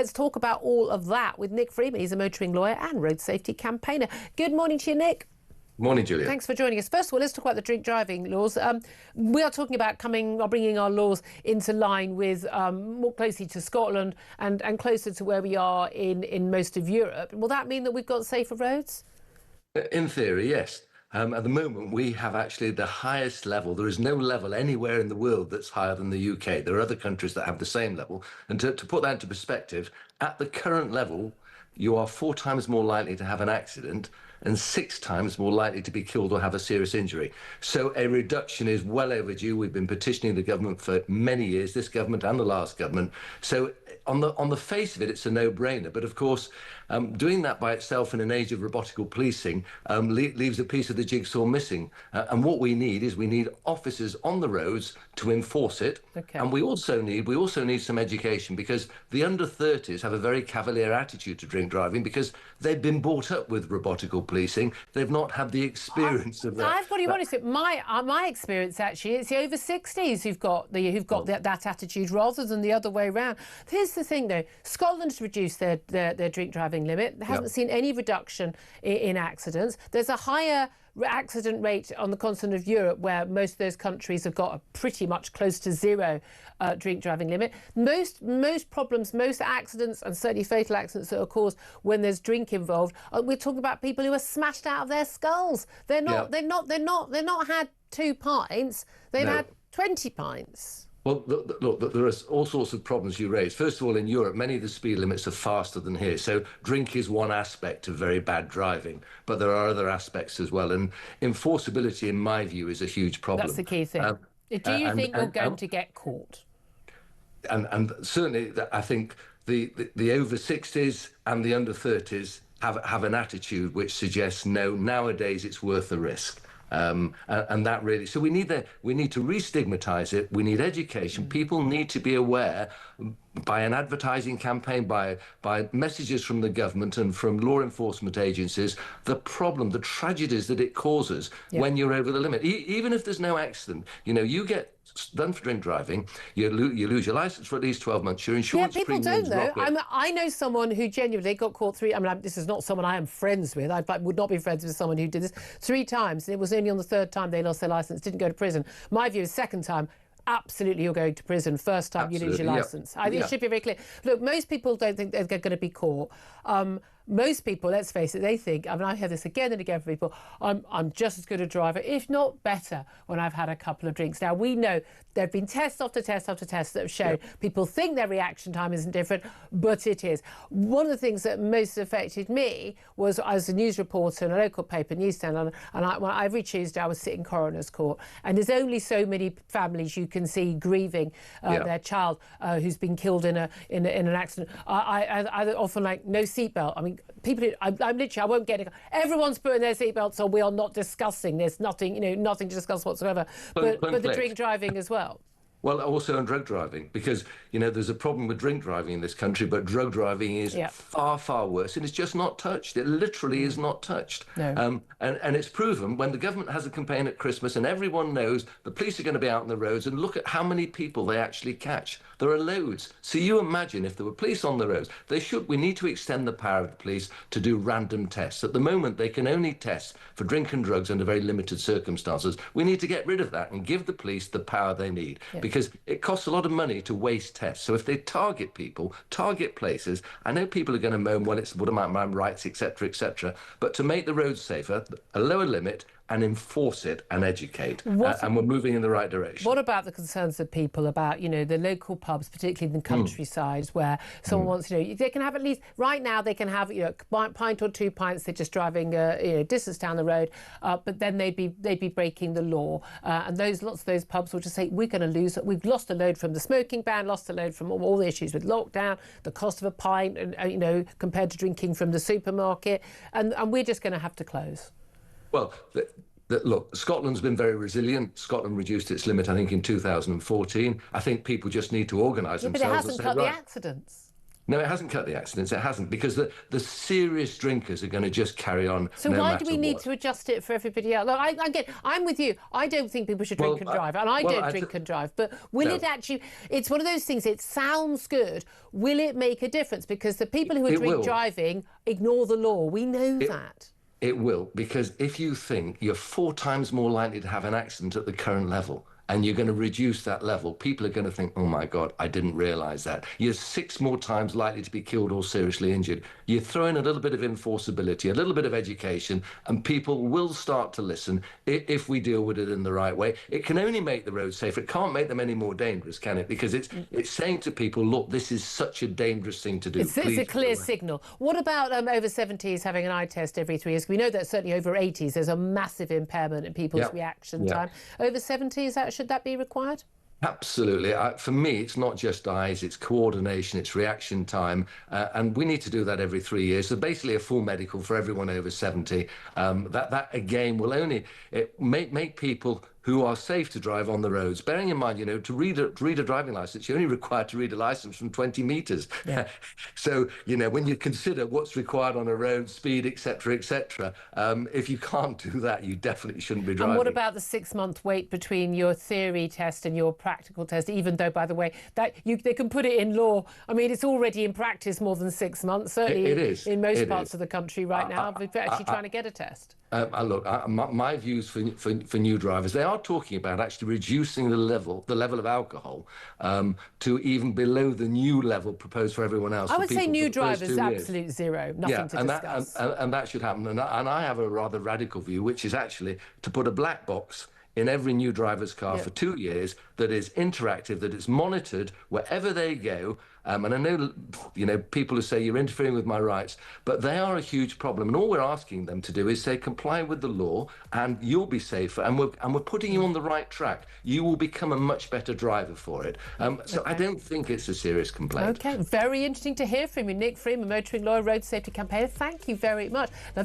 Let's talk about all of that with Nick Freeman. He's a motoring lawyer and road safety campaigner. Good morning to you, Nick. Morning, Julia. Thanks for joining us. First of all, let's talk about the drink driving laws. We are talking about bringing our laws into line with more closely to Scotland and closer to where we are in most of Europe. Will that mean that we've got safer roads? In theory, yes. At the moment, we have actually the highest level. There is no level anywhere in the world that's higher than the UK. There are other countries that have the same level. And to put that into perspective, at the current level, you are 4 times more likely to have an accident and 6 times more likely to be killed or have a serious injury. So a reduction is well overdue. We've been petitioning the government for many years, this government and the last government. So on the face of it, it's a no-brainer. But of course, doing that by itself in an age of robotical policing leaves a piece of the jigsaw missing. And what we need officers on the roads to enforce it. Okay. And we also need some education, because the under-30s have a very cavalier attitude to drink driving because they've been brought up with robotical policing. They've not had the experience of that. I've got to be honest. My experience actually, it's the over 60s who've got that attitude rather than the other way around. Here's the thing, though: Scotland's reduced their drink driving limit. There hasn't seen any reduction in accidents. There's a higher accident rate on the continent of Europe, where most of those countries have got a pretty much close to zero drink driving limit. Most problems, most accidents, and certainly fatal accidents that are caused when there's drink involved, we're talking about people who are smashed out of their skulls. They're not had 2 pints. They've had 20 pints. Well, look, there are all sorts of problems you raise. First of all, in Europe, many of the speed limits are faster than here. So drink is one aspect of very bad driving, but there are other aspects as well. And enforceability, in my view, is a huge problem. That's the key thing. Do you think you're going to get caught? And certainly, I think the over 60s and the under 30s have an attitude which suggests, no, nowadays it's worth the risk. And that really, so we need to re-stigmatise it. We need education. People need to be aware, by an advertising campaign, by messages from the government and from law enforcement agencies, the problem, the tragedies that it causes when you're over the limit. Even if there's no accident, you get done for drink driving, you lose your licence for at least 12 months. Your insurance people don't premiums know. I know someone who genuinely got caught 3. This is not someone I am friends with. I would not be friends with someone who did this 3 times, and it was only on the 3rd time they lost their licence, didn't go to prison. My view is, 2nd time, absolutely you're going to prison. 1st time you lose your licence. It should be very clear. Look, most people don't think they're going to be caught. Most people, let's face it, they think, I hear this again and again from people, I'm just as good a driver, if not better, when I've had a couple of drinks. Now, we know there have been test after test after test that have shown people think their reaction time isn't different, but it is. One of the things that most affected me was, I was a news reporter in a local paper, Newsstand, and every Tuesday I was sitting coroner's court, and there's only so many families you can see grieving their child who's been killed in an accident. I often no seatbelt. People, I'm literally, I won't get it. Everyone's putting their seatbelts on. We are not discussing. There's nothing, nothing to discuss whatsoever. But the drink driving as well. Well, also on drug driving, because, there's a problem with drink driving in this country, but drug driving is far, far worse, and it's just not touched. It literally is not touched. No. And it's proven when the government has a campaign at Christmas and everyone knows the police are going to be out on the roads, and look at how many people they actually catch. There are loads. So you imagine if there were police on the roads, we need to extend the power of the police to do random tests. At the moment, they can only test for drink and drugs under very limited circumstances. We need to get rid of that and give the police the power they need. Because it costs a lot of money to waste tests. So if they target people, target places, I know people are going to moan, well, it's what about my rights, etc., but to make the roads safer, a lower limit, and enforce it and educate. And we're moving in the right direction. What about the concerns of people about, the local pubs, particularly in the countryside, where someone wants, they can have at least, right now they can have, a pint or 2 pints, they're just driving, distance down the road, but then they'd be breaking the law. And lots of those pubs will just say, we've lost a load from the smoking ban, lost a load from all the issues with lockdown, the cost of a pint, and, compared to drinking from the supermarket, and we're just going to have to close. Well, look, Scotland's been very resilient. Scotland reduced its limit, I think, in 2014. I think people just need to organise themselves. But it hasn't cut the accidents. No, it hasn't cut the accidents. It hasn't, because the serious drinkers are going to just carry on So no why matter do we need what. to adjust it for everybody else? Look, I'm with you. I don't think people should drink and drive, and I well, don't drink and drive. But will it actually? It's one of those things. It sounds good. Will it make a difference? Because the people who are drink driving ignore the law. We know that. It will, because if you think you're 4 times more likely to have an accident at the current level, and you're going to reduce that level, people are going to think, oh my God, I didn't realise that. You're 6 more times likely to be killed or seriously injured. You throw in a little bit of enforceability, a little bit of education, and people will start to listen if we deal with it in the right way. It can only make the roads safer. It can't make them any more dangerous, can it? Because it's saying to people, look, this is such a dangerous thing to do. It's a clear signal. What about over 70s having an eye test every 3 years? We know that certainly over 80s there's a massive impairment in people's reaction time. Over 70s, should that be required? Absolutely. For me, it's not just eyes, it's coordination, it's reaction time. And we need to do that every 3 years. So basically a full medical for everyone over 70. That again, will only make people who are safe to drive on the roads. Bearing in mind, you know, to read a driving license, you're only required to read a license from 20 meters. Yeah. So, you know, when you consider what's required on a road, speed, etc., etc., if you can't do that, you definitely shouldn't be driving. And what about the 6-month wait between your theory test and your practical test? Even though, by the way, that they can put it in law. I mean, it's already in practice more than 6 months. Certainly, it is in most parts of the country right now. We're actually trying to get a test. Look, my views for new drivers, they are talking about actually reducing the level of alcohol to even below the new level proposed for everyone else. I would say new drivers, absolute zero, nothing to discuss. And that should happen. And I have a rather radical view, which is actually to put a black box in every new driver's car for 2 years that is interactive, that is monitored wherever they go. And I know, you know, people who say you're interfering with my rights, but they are a huge problem. And all we're asking them to do is say comply with the law, and you'll be safer. And we're putting you on the right track. You will become a much better driver for it. So I don't think it's a serious complaint. Okay, very interesting to hear from you, Nick Freeman, motoring lawyer, road safety campaigner. Thank you very much. Now,